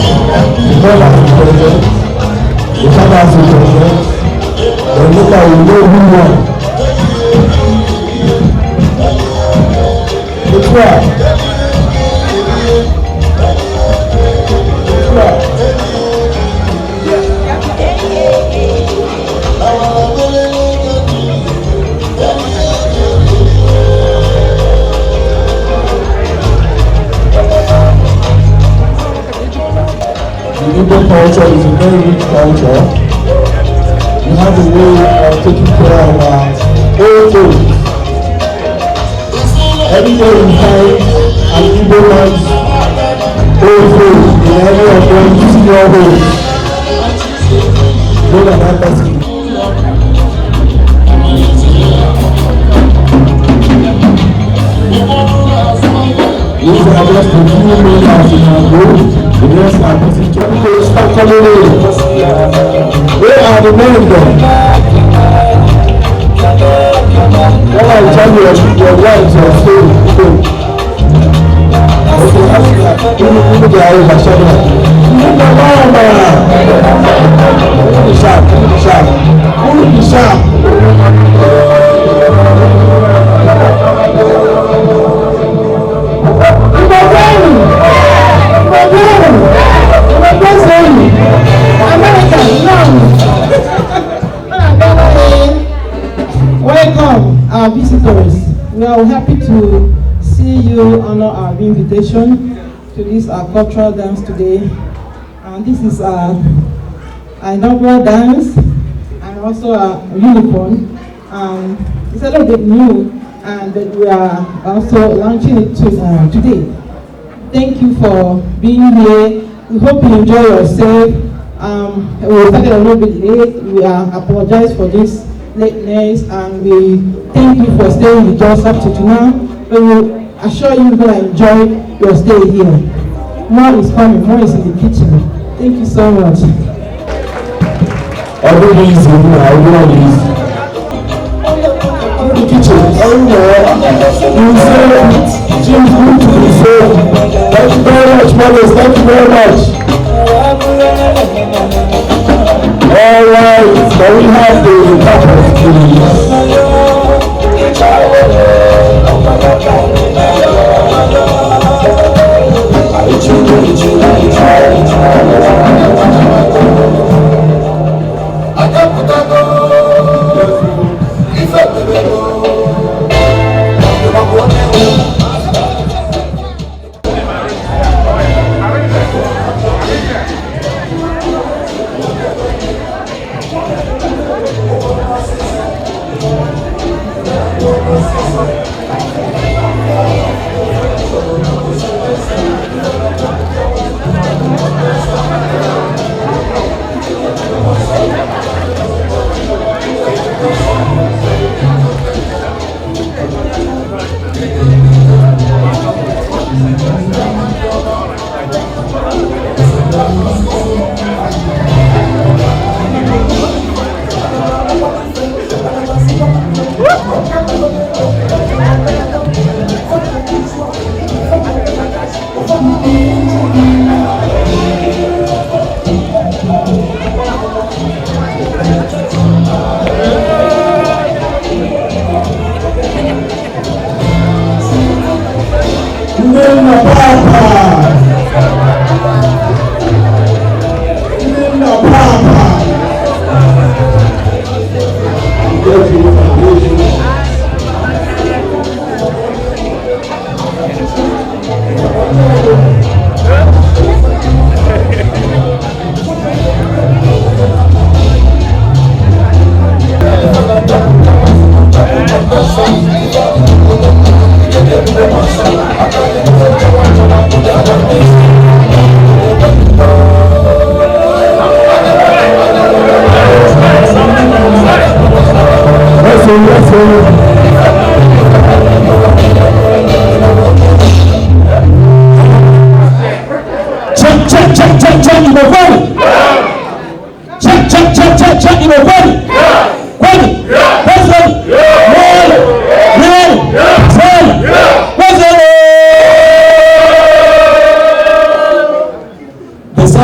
Because as a president, the father as a president, the leader will know who won. It's right. It's right. The Igbo culture is a very rich culture. We have a way of taking care of our old age. Every day we find an Igbo man's old age in any of them senior homes. More than that person. These are just the few main houses in our group. The rest are busy trying to start coming in. Where are the men then? When I tell you your wives are still good. Okay, after that, even the eyes are shut up. Who is sharp? Who is sharp? Who is sharp? Welcome, our visitors. We are happy to see you honor our invitation to this cultural dance today. And this is our inaugural dance and also a uniform. It's a little bit new, and we are also launching it today. Thank you for being here. We hope you enjoy yourself. We started a little bit late. We apologize for this lateness, and we thank you for staying with us up to now. But we assure you you're going to enjoy your stay here. More is coming. More is in the kitchen. Thank you so much. Everybody is in the kitchen. Everywhere. You say, Jim, good to be so. Thank you very much, mothers. Thank you very much. Alright, so we have the couples, please.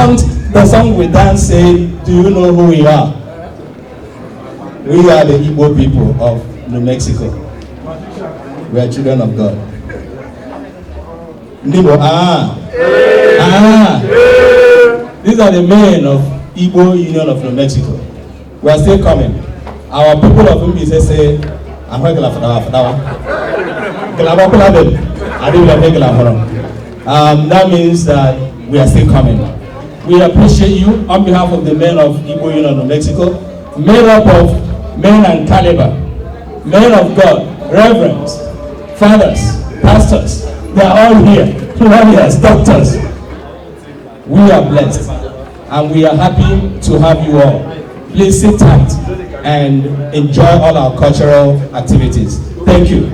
the song we dance say, do you know who we are? We are the Igbo people of New Mexico. We are children of God. Ndi Mpa, these are the men of Igbo Union of New Mexico. We are still coming. Our people of Mbi say, I'm going to that means that we are still coming. We appreciate you on behalf of the men of Igbo Union of New Mexico, made up of men and caliber, men of God, reverends, fathers, pastors. They are all here, lawyers, doctors. We are blessed and we are happy to have you all. Please sit tight and enjoy all our cultural activities. Thank you.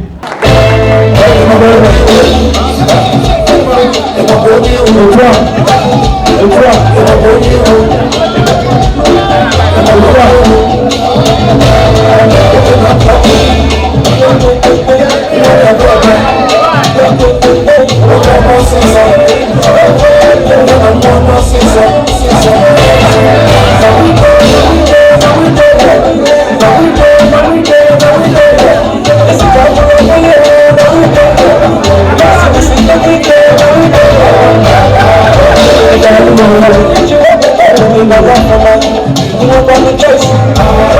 I'm